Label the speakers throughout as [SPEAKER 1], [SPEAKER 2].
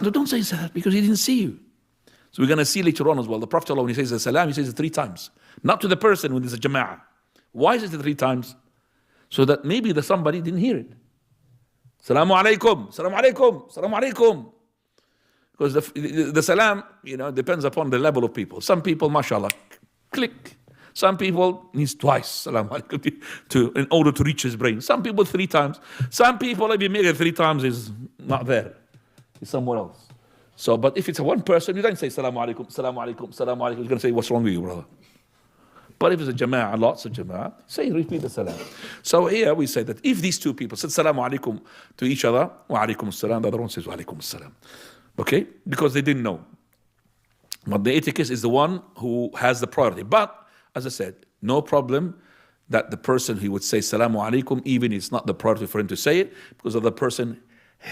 [SPEAKER 1] No, don't say that because he didn't see you. So we're going to see later on as well. The Prophet, when he says the salam, he says it 3 times. Not to the person when there's a jama'ah. Why is it 3 times? So that maybe the somebody didn't hear it. Salamu alaikum, salamu alaikum, salamu alaikum. Because the salam, depends upon the level of people. Some people, mashallah, click. Some people needs twice, salamu alaikum, in order to reach his brain. Some people 3 times. Some people, if you make it 3 times, is not there. It's somewhere else. So, but if it's a one person, you don't say salamu alaikum, salamu alaikum, salamu alaikum. He's going to say, what's wrong with you, brother? But if it's a jama'ah, lots of jama'ah, repeat the salam. So here we say that if these 2 people said salamu alaikum to each other, wa alaikum salam, the other one says wa alaikum salam. Okay? Because they didn't know. But the etiquette is the one who has the priority. But, as I said, no problem that the person he would say salamu alaikum, even it's not the priority for him to say it, because of the person,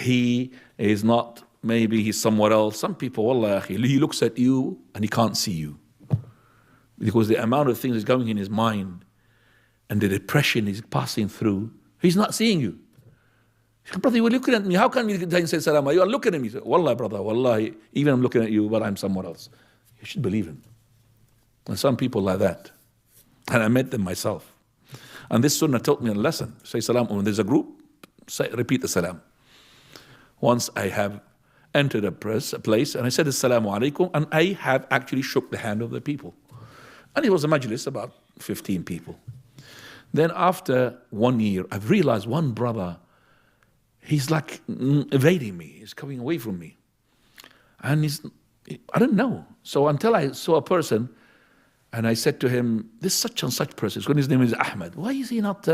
[SPEAKER 1] he is not, maybe he's somewhere else. Some people, wallah, he looks at you and he can't see you. Because the amount of things is going in his mind and the depression is passing through, he's not seeing you. Brother, you were looking at me. How can you say salam? You are looking at me. Wallah, brother, wallahi, even I'm looking at you, but I'm somewhere else. You should believe him. And some people like that. And I met them myself. And this sunnah taught me a lesson. Say salam. When there's a group, repeat the salam. Once I have entered a place and I said assalamu alaikum, and I have actually shook the hand of the people. And it was a majlis, about 15 people. Then after 1 year, I've realized one brother, he's like evading me. He's coming away from me. And I don't know. So until I saw a person, and I said to him, this such and such person, his name is Ahmed. Why is he not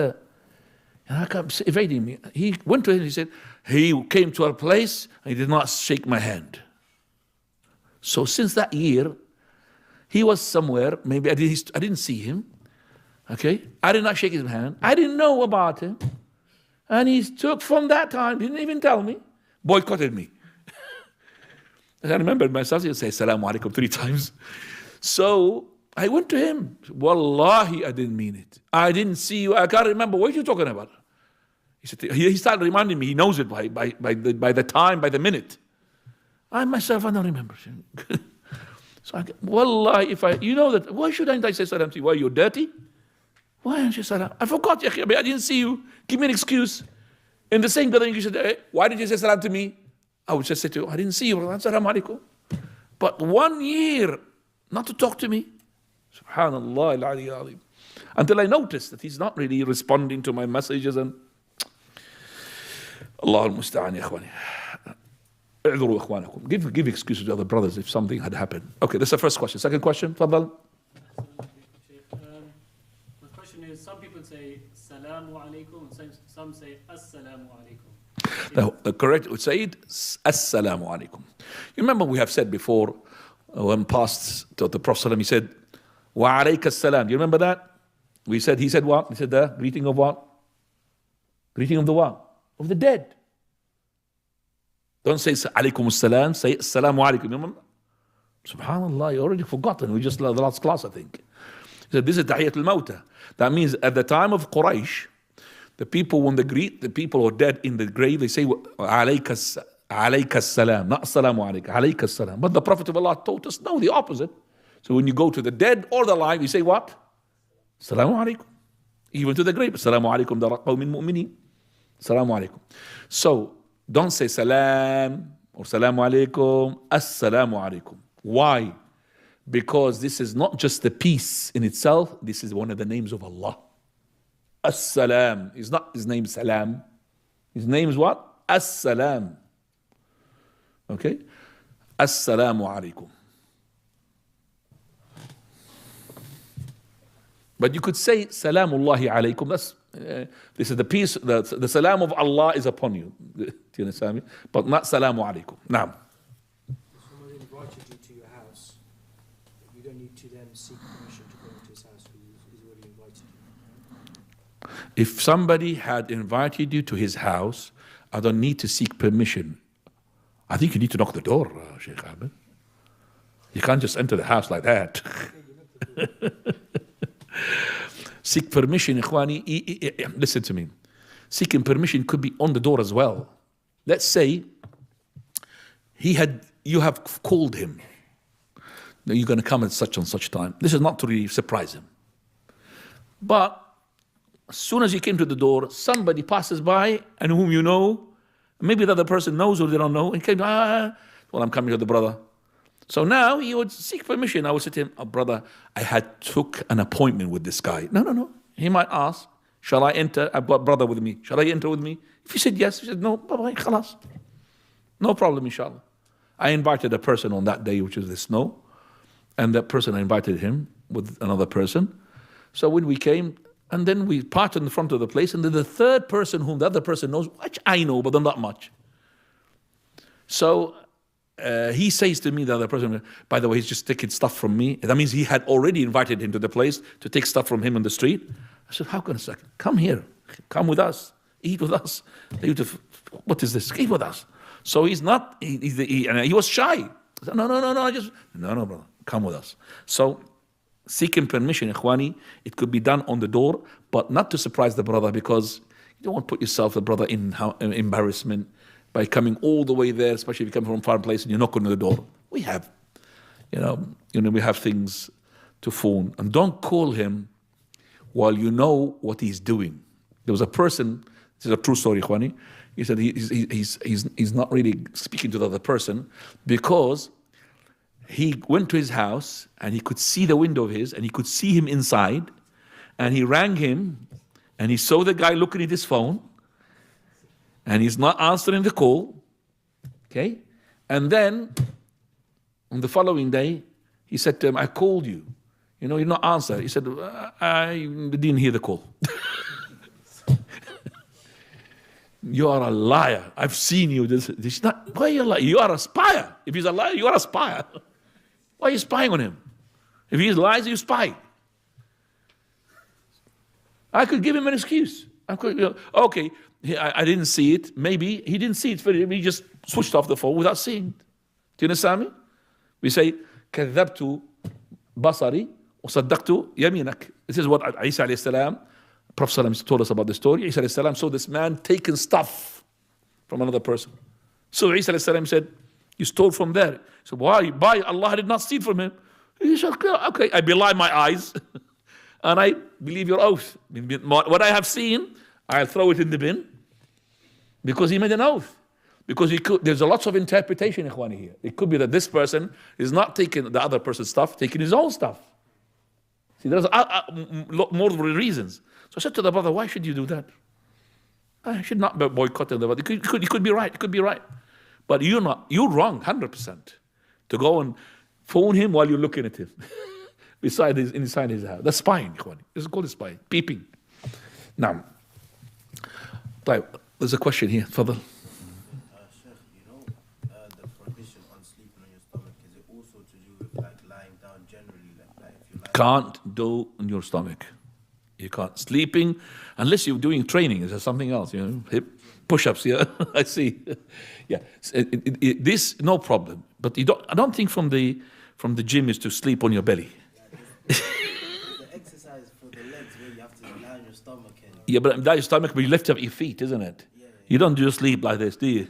[SPEAKER 1] evading me? He went to him and he said, he came to our place and he did not shake my hand. So since that year, he was somewhere, maybe I didn't see him. Okay? I did not shake his hand. I didn't know about him. And he took from that time, didn't even tell me, boycotted me. And I remembered myself, he'd say, Assalamu alaikum 3 times. So I went to him. Wallahi, I didn't mean it. I didn't see you. I can't remember. What are you talking about? He said, he started reminding me. He knows it by the time, by the minute. I myself, I don't remember. So wallahi, that, why shouldn't I say salam to you? Why, you're dirty? Why don't you say salam? I forgot, I didn't see you. Give me an excuse. In the same building, you said, hey, why did you say salam to me? I would just say to you, I didn't see you. Salam alaikum. But 1 year, not to talk to me. Subhanallah al-Ali. Until I noticed that he's not really responding to my messages and Allah al-Musta'an, ya ikhwani. Give excuses to other brothers if something had happened. Okay, that's the first question. Second question, Fadal.
[SPEAKER 2] The question is, some people say Salamu alaikum and some say As-Salamu alaikum.
[SPEAKER 1] Now, the correct would say it, As-Salamu alaikum. You remember we have said before, when past to the Prophet, he said, Wa alayka as-salam. Do you remember that? He said what? He said the greeting of what? Greeting of the what? Of the dead. Don't say alaykum as-salam, say assalamu alaikum. Remember? Subhanallah, you already forgotten. We just the last class, I think. He said, this is Tahiyat al-Mawta. That means at the time of Quraysh, the people, when they greet the people who are dead in the grave, they say, alayka as-salam, not assalamu alaikum, alayka as-salam. But the Prophet of Allah taught us, no, the opposite. So when you go to the dead or the alive, you say what? Assalamu alaikum. Even to the grave, assalamu alaikum dara qawmin mu'minin. Assalamu alaikum. So, don't say salam or salamu alaikum, assalamu alaikum. Why? Because this is not just the peace in itself, this is one of the names of Allah. As-salam is not his name salam. His name is what? As-salam. Okay? Assalamu alaikum. But you could say salamullahi alaikum. That's this is the peace, the salam of Allah is upon you. Do you understand me? But not salamu alaikum. Now.
[SPEAKER 3] Somebody invited you to your house, but you don't need to then seek permission to go into his house. He's already invited you.
[SPEAKER 1] If somebody had invited you to his house, I don't need to seek permission. I think you need to knock the door, Sheikh Ahmed. You can't just enter the house like that. Seek permission, ikhwani. Listen to me. Seeking permission could be on the door as well. Let's say you have called him. You're going to come at such and such time. This is not to really surprise him. But as soon as he came to the door, somebody passes by and whom you know, maybe the other person knows or they don't know, and came, well, I'm coming to the brother. So now he would seek permission. I would say to him, brother, I had took an appointment with this guy. No. He might ask, shall I enter? I've got brother with me. Shall I enter with me? If he said yes, he said, no, bye-bye, khalas. No problem, inshallah. I invited a person on that day, which is the snow. And that person, I invited him with another person. So when we came, and then we parked in the front of the place, and then the third person whom the other person knows, which I know, but not much. So he says to me, the other person, by the way, he's just taking stuff from me. That means he had already invited him to the place to take stuff from him on the street. I said, how can a second? Come here. Come with us. Eat with us. What is this? Eat with us. So he's not, he was shy. I said, no, brother. Come with us. So seeking permission, ikhwani, it could be done on the door, but not to surprise the brother, because you don't want to put yourself, the brother, in embarrassment by coming all the way there, especially if you come from a far place and you knock on the door. We have, we have things to phone, and don't call him while you know what he's doing. There was a person. This is a true story, ikhwani. He said he's not really speaking to the other person because he went to his house and he could see the window of his and he could see him inside, and he rang him and he saw the guy looking at his phone and he's not answering the call. Okay? And then on the following day, he said to him, I called you. You're not answering. He said, I didn't hear the call. You are a liar. I've seen you. This is not, why are you a liar? You are a spy. If he's a liar, you are a spy. Why are you spying on him? If he lies, you spy. I could give him an excuse. Okay, I didn't see it. Maybe he didn't see it. He just switched off the phone without seeing it. Do you understand me? We say, كذبت بصري وصدقت يمينك. This is what Isa alayhi salam, Prophet ﷺ told us about the story. Isa alayhi salam saw this man taking stuff from another person. So Isa alayhi salam said, you stole from there. So why? By Allah, I did not steal from him. He said, okay, I belie my eyes and I believe your oath. What I have seen, I'll throw it in the bin, because he made an oath. Because there's a lots of interpretation, ikhwani, here. It could be that this person is not taking the other person's stuff, taking his own stuff. See, there's more reasons. So I said to the brother, why should you do that? I should not boycott the brother. You could be right. It could be right. But you're wrong, 100%. To go and phone him while you're looking at him inside his house. That's spying, ikhwani. This is called spying, peeping. Now, there's a question here. Fadal.
[SPEAKER 4] Sheikh, the prohibition on sleeping on your stomach, is it also to do with lying down generally? Like if you lie
[SPEAKER 1] Can't do on your stomach. You can't. Sleeping, unless you're doing training, is there something else? Hip push-ups, yeah, I see. Yeah, this, no problem. But I don't think from the gym is to sleep on your belly.
[SPEAKER 4] there's an exercise for the legs where you have to lie on your stomach.
[SPEAKER 1] Yeah, but that your stomach, but you lift up your feet, isn't it?
[SPEAKER 4] Yeah.
[SPEAKER 1] You don't just sleep like this, do you?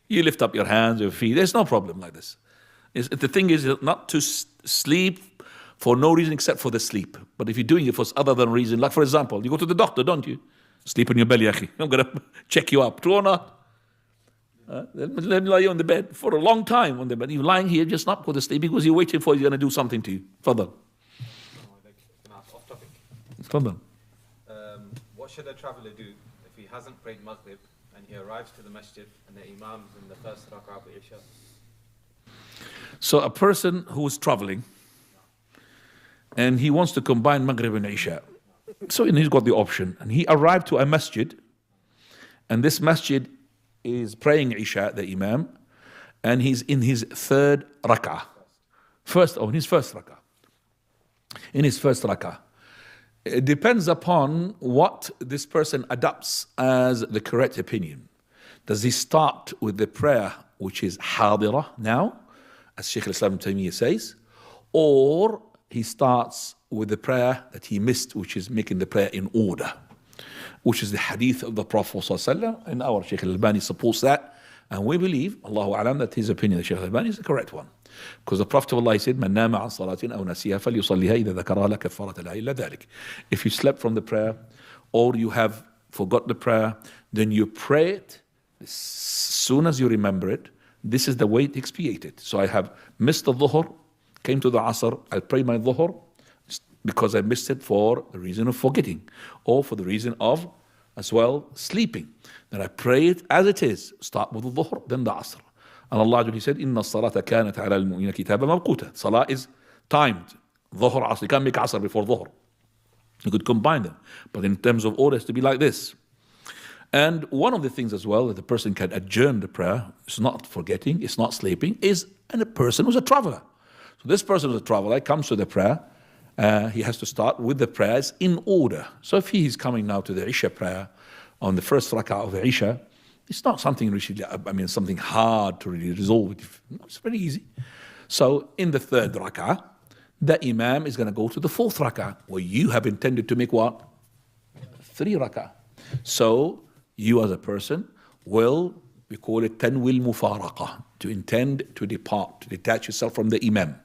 [SPEAKER 1] You lift up your hands, your feet. There's no problem like this. The thing is not to sleep for no reason except for the sleep. But if you're doing it for other than reason, like for example, you go to the doctor, don't you? Sleep on your belly, akhi. I'm going to check you up. True or not? Let me lie you on the bed for a long time on the bed. You're lying here just not go to sleep because you're waiting for he's going to do something to you. Fadal.
[SPEAKER 5] Off topic.
[SPEAKER 1] Fadal.
[SPEAKER 5] What should a traveller do if he hasn't prayed Maghrib and he arrives to the masjid and the imam's in the first rak'ah of Isha?
[SPEAKER 1] So a person who is traveling and he wants to combine Maghrib and Isha. So he's got the option. And he arrived to a masjid, and this masjid is praying Isha, the imam, and he's in his third rak'ah. In his first rak'ah. In his first rak'ah. It depends upon what this person adopts as the correct opinion. Does he start with the prayer which is hadira now, as Shaykh al-Islam Taymiyyah says, or he starts with the prayer that he missed, which is making the prayer in order, which is the hadith of the Prophet ﷺ, and our Shaykh al-Albani supports that, And we believe, Allahu Alam, that his opinion, the Shaykh al-Albani, is the correct one. Because the Prophet of Allah said, "Man nama an salatin aw nasiha falyusalliha idha dhakaraha la kafarata laha illa dhalik." If you slept from the prayer, or you have forgot the prayer, then you pray it as soon as you remember it. This is the way to expiate it. So I have missed the dhuhr, came to the asr, I'll pray my dhuhr because I missed it for the reason of forgetting, or for the reason of, as well, sleeping. Then I pray it as it is. Start with the dhuhr, then the asr. And Allah said, "Inna as-salata kanat ala al-mu'minina kitaban mawquta." Salah is timed. Dhuhr, asr. You can't make asr before dhuhr. You could combine them. But in terms of order, it's to be like this. And one of the things as well that the person can adjourn the prayer, it's not forgetting, it's not sleeping, is and a person who's a traveler. So this person who's a traveler comes to the prayer, he has to start with the prayers in order. So if he is coming now to the Isha prayer on the first rak'ah of the Isha, it's not something really, something hard to really resolve it. It's very easy. So in the third rak'ah, the Imam is going to go to the fourth rak'ah, where you have intended to make what? 3 rak'ah. So you as a person will, we call it tanwil mufaraqah, to intend to depart, to detach yourself from the Imam.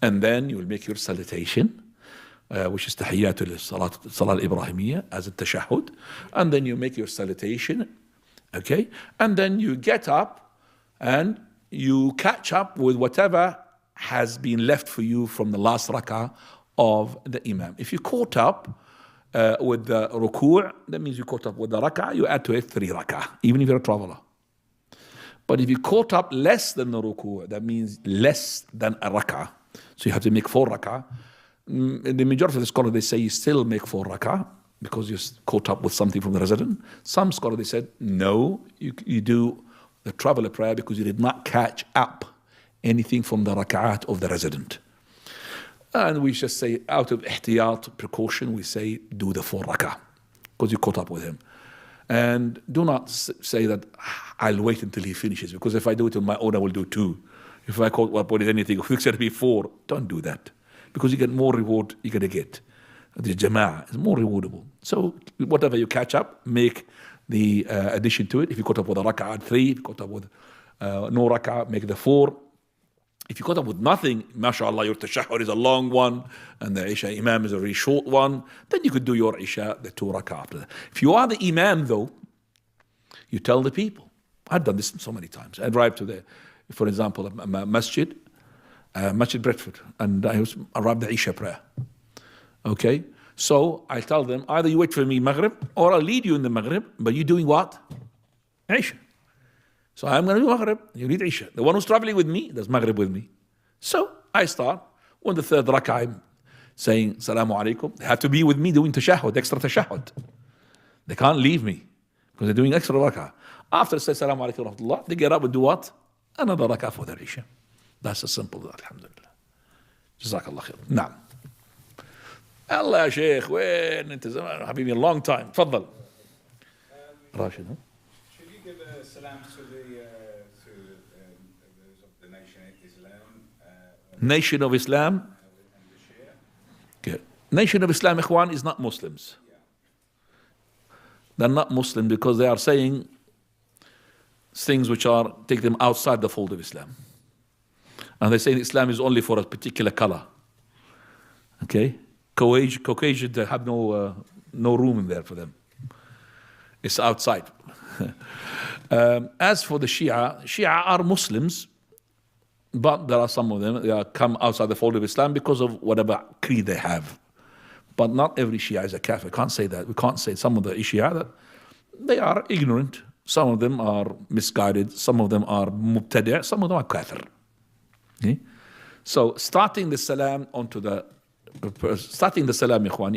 [SPEAKER 1] And then you will make your salutation, which is tahiyyatul salat al-Ibrahimiyya, as a tashahhud. And then you make your salutation, okay? And then you get up and you catch up with whatever has been left for you from the last rak'ah of the Imam. If you caught up with the ruku', that means you caught up with the rak'ah, you add to it 3 rak'ah, even if you're a traveler. But if you caught up less than the ruku', that means less than a rak'ah, so you have to make 4 rak'ah. The majority of the scholars, they say you still make 4 rak'ah because you caught up with something from the resident. Some scholars, they said, no, you do the traveler prayer because you did not catch up anything from the rak'at of the resident. And we just say, out of ihtiyat, precaution, we say, do the 4 rak'ah because you caught up with him. And do not say that I'll wait until he finishes, because if I do it on my own, I will do 2. If I caught up with anything, it's going to be 4. Don't do that, because you get more reward. You're going to get the jama'ah is more rewardable. So whatever you catch up, make the addition to it. If you caught up with a rak'ah, 3. If you caught up with no rak'ah, make the 4. If you caught up with nothing, mashallah, your tashahhud is a long one, and the Isha Imam is a very short one, then you could do your Isha, the 2 rak'ah after that. If you are the Imam though, you tell the people. I've done this so many times. I drive to for example, a masjid, Masjid Bradford, and I arrived at Isha prayer. Okay? So I tell them, either you wait for me Maghrib, or I'll lead you in the Maghrib, but you're doing what? Isha. So I'm going to do Maghrib, you read Isha. The one who's traveling with me does Maghrib with me. So I start on the 3rd rak'ah, I'm saying Salamu Alaikum. They have to be with me doing tashahhud, extra tashahhud. They can't leave me because they're doing extra rak'ah. After I say Salamu Alaikum wa rahmatullah, they get up and do what? Another rak'ah for their Isha. That's as simple as that, alhamdulillah. Jazakallah khair. Naam. Allah ya Sheikh, وين انت زمان حبيبي, a long time. تفضل. راشد, huh?
[SPEAKER 6] Should you give a salam to those of the Nation of Islam?
[SPEAKER 1] Nation of Islam.
[SPEAKER 6] And the Shia?
[SPEAKER 1] Okay. Nation of Islam, Ikhwan, is not Muslims. They're not Muslim because they are saying things which take them outside the fold of Islam. And they say Islam is only for a particular color. Okay? Caucasian, they have no room in there for them. It's outside. As for the Shia are Muslims, but there are some of them, they come outside the fold of Islam because of whatever creed they have. But not every Shia is a kafir. We can't say that. We can't say some of the Shia that they are ignorant. Some of them are misguided. Some of them are mubtadi'. Some of them are kafir. Okay? So starting the salam, Ikhwani,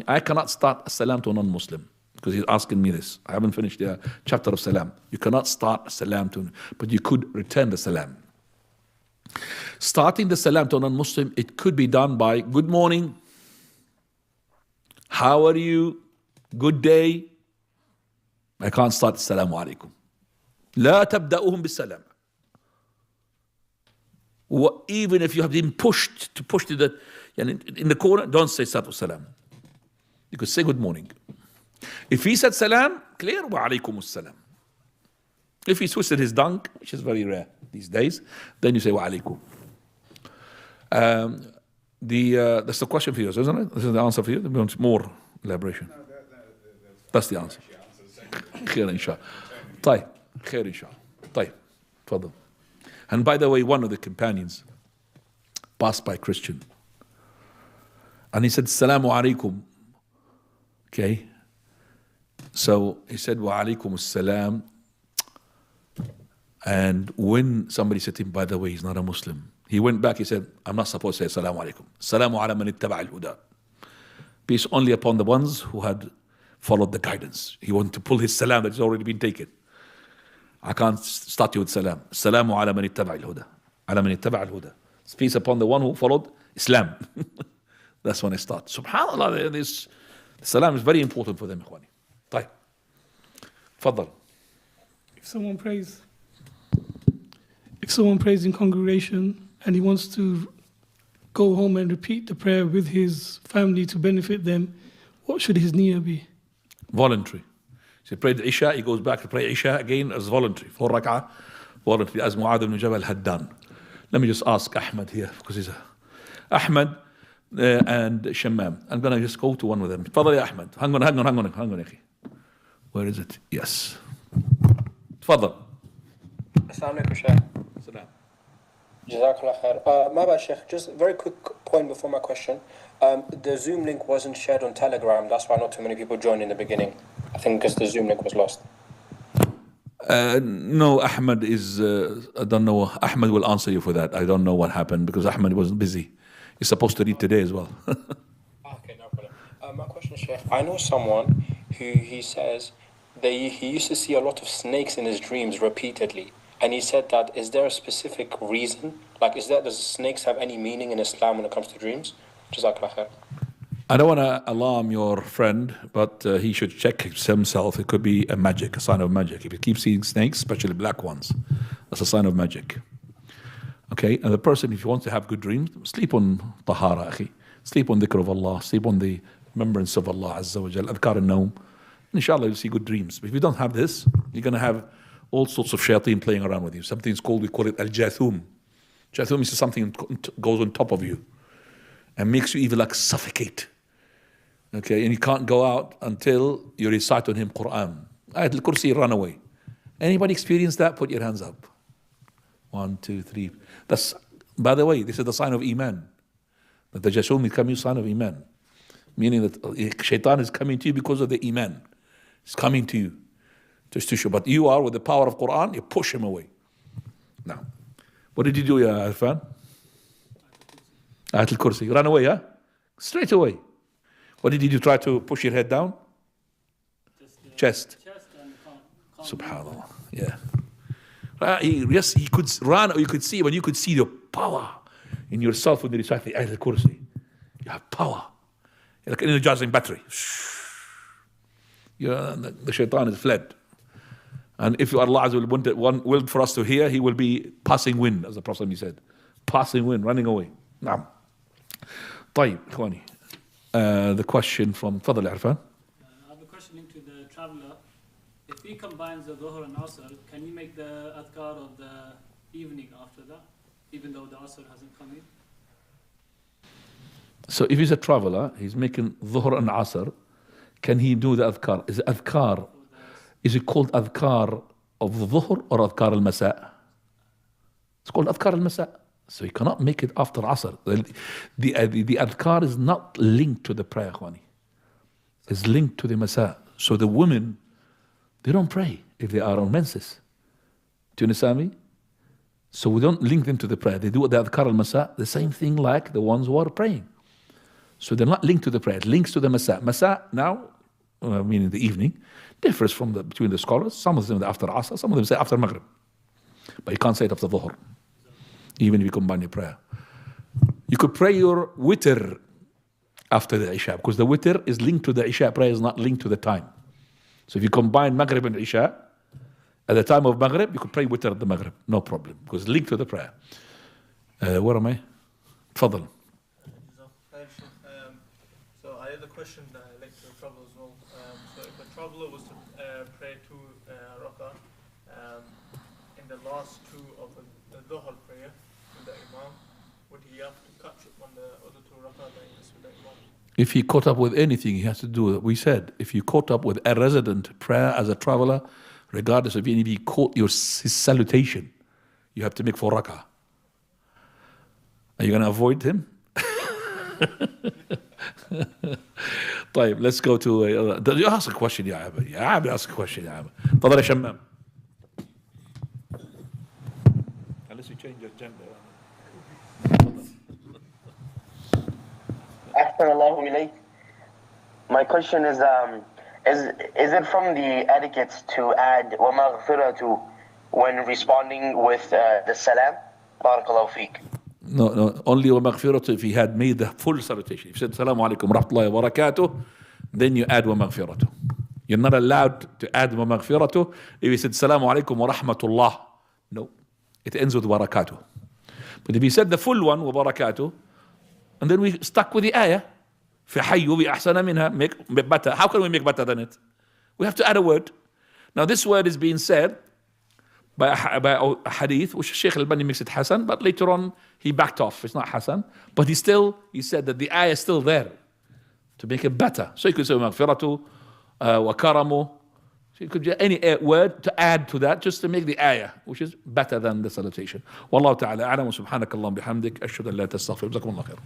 [SPEAKER 1] I cannot start a salam to a non-Muslim because he's asking me this. I haven't finished the chapter of salam. You cannot start a salam to, but you could return the salam. Starting the salam to a non-Muslim, it could be done by good morning, how are you, good day. I can't start Assalamu alaikum. لا تبدأهم بالسلام. Even if you have been pushed to the in the corner, don't say Salatu Salam. You could say good morning. If he said salam, clear, wa alaykum salam. If he twisted his tongue, which is very rare these days, then you say wa alaikum. That's the question for you, isn't it? This is the answer for you. There wants more elaboration. That's the answer. خير إن شاء الله. طيب خير إن شاء الله. طيب تفضل. And by the way, one of the companions passed by Christian, and he said, "Assalamu alaikum." Okay. So he said, "Wa alaikum assalam." And when somebody said to him, by the way, he's not a Muslim, he went back, he said, I'm not supposed to say Assalamu alaikum. Assalamu ala man ittaba al-huda. Peace only upon the ones who had followed the guidance. He wanted to pull his salam that has already been taken. I can't start you with salam. Assalamu ala man ittaba al-huda. Ala man ittaba al-huda. Peace upon the one who followed Islam. That's when I start. SubhanAllah, this salam is very important for them, ikhwani. طيب. تفضل.
[SPEAKER 7] If someone prays in congregation and he wants to go home and repeat the prayer with his family to benefit them, what should his niyyah be?
[SPEAKER 1] Voluntary. So he prayed the Isha, he goes back to pray Isha again as voluntary. 4 rak'ah, voluntary, as Mu'adh ibn Jabal had done. Let me just ask Ahmad here, because he's Ahmad and Shammam. I'm going to just go to one of them. Tfadal ya Ahmad. Hang on, akhi. Where is it? Yes. Tfadal.
[SPEAKER 8] Assalamu alaikum, Shaykh. Jazakallah khair. My bad, Sheikh. Just a very quick point before my question. The Zoom link wasn't shared on Telegram. That's why not too many people joined in the beginning. I think because the Zoom link was lost.
[SPEAKER 1] No, Ahmed is, I don't know. Ahmed will answer you for that. I don't know what happened because Ahmed wasn't busy. He's supposed to read today as well.
[SPEAKER 8] Okay, no problem. My question is, Sheikh, I know someone who he says he used to see a lot of snakes in his dreams repeatedly. And he said that, is there a specific reason? Like, does snakes have any meaning in Islam when it comes to dreams? Jazakallah khair.
[SPEAKER 1] I don't want to alarm your friend, but he should check himself. It could be a sign of magic. If he keeps seeing snakes, especially black ones, that's a sign of magic. Okay, and the person, if he wants to have good dreams, sleep on tahara, akhi. Sleep on dhikr of Allah, sleep on the remembrance of Allah Azza wa Jal, adhkar al-nawm. Inshallah, you'll see good dreams. But if you don't have this, you're going to have all sorts of shayateen playing around with you. Something's called, we call it al-jathum. Jathum is something that goes on top of you and makes you even like suffocate. Okay, and you can't go out until you recite on him Quran. Ayat al-Kursi, run away. Anybody experience that? Put your hands up. 1, 2, 3. That's, by the way, this is the sign of Iman. That the Jathum is coming, sign of Iman. Meaning that shaitan is coming to you because of the Iman. It's coming to you. Just to show. But you are, with the power of Quran, you push him away. Now, what did you do, ya Arfan? Ayat al-Kursi. Run away, huh? Straight away. What did you do? Try to push your head down? Chest.
[SPEAKER 2] And
[SPEAKER 1] Subhanallah. Yeah. Yes, he could run, or you could see, but you could see the power in yourself when you recite the Ayat al-Kursi. You have power. You're like an energizing battery. The shaitan is fled. And if Allah Azza wa Jalla willed for us to hear, he will be passing wind, as the Prophet said. Passing wind, running away. Naam. طيب, إخواني. The question from Fadl Arfan.
[SPEAKER 2] I have a question linked to the traveler. If he combines the Dhuhr and Asr, can he make the adhkar of the evening after that, even though the Asr hasn't come in?
[SPEAKER 1] So if he's a traveler, he's making Dhuhr and Asr, can he do the adhkar? Is it called adhkar of the Dhuhr or adhkar al-Masa? It's called adhkar al-Masa. So he cannot make it after Asr. The adhkar is not linked to the prayer, Khwani. It's linked to the Masa. So the women, they don't pray if they are on menses. Do you understand me? So we don't link them to the prayer. They do the adhkar al-Masa, the same thing like the ones who are praying. So they're not linked to the prayer. It links to the Masa. Masa now, meaning the evening, differs between the scholars. Some of them say after Asr, some of them say after Maghrib. But you can't say it after Dhuhr, even if you combine your prayer. You could pray your witr after the Isha, because the witr is linked to the Isha prayer, is not linked to the time. So if you combine Maghrib and Isha, at the time of Maghrib, you could pray witr at the Maghrib, no problem, because it's linked to the prayer. Where am I? Tfadal.
[SPEAKER 9] So I had a question linked to travel as well. So if a traveler was to pray 2 rak'ah the last two of the Dhuhr prayer with the Imam, would he have to catch up on the other two rak'ah that he missed with the Imam?
[SPEAKER 1] If he caught up with anything, he has to do it. We said, if you caught up with a resident prayer as a traveler, regardless of if he caught his salutation, you have to make 4 rak'ah. Are you going to avoid him? طيب, let's go to you ask a question يا عبد. يا عبد ask a question يا عبد. تفضل يا شمام. Unless you change your gender.
[SPEAKER 10] Ahsanallahu ilayk. My question is it from the etiquettes to add wa maghfiratu when responding with the salam? Barakallahu feek.
[SPEAKER 1] No, only wa maghfiratu if he had made the full salutation. If you said Assalamu alaikum wa rahmatullahi wa barakatuh, then you add wa maghfiratu. You're not allowed to add wa maghfiratu if you said Assalamu alaikum wa rahmatullah. No, it ends with barakatuh. But if he said the full one wa barakatuh, and then we stuck with the ayah, فَحَيُّ بِأَحْسَنَ مِنْهَا, make better. How can we make better than it? We have to add a word. Now this word is being said by a hadith, which Shaykh al-Albani makes it Hasan, but later on he backed off. It's not Hasan, but he said that the ayah is still there to make it better. So you could say maghfiratu, wa karamu. So you could get any word to add to that just to make the ayah, which is better than the salutation. Wallahu ta'ala a'lam wa subhanakallahumma bihamdik ashhadu an la ilaha illa anta astaghfiruka wa atubu ilaik.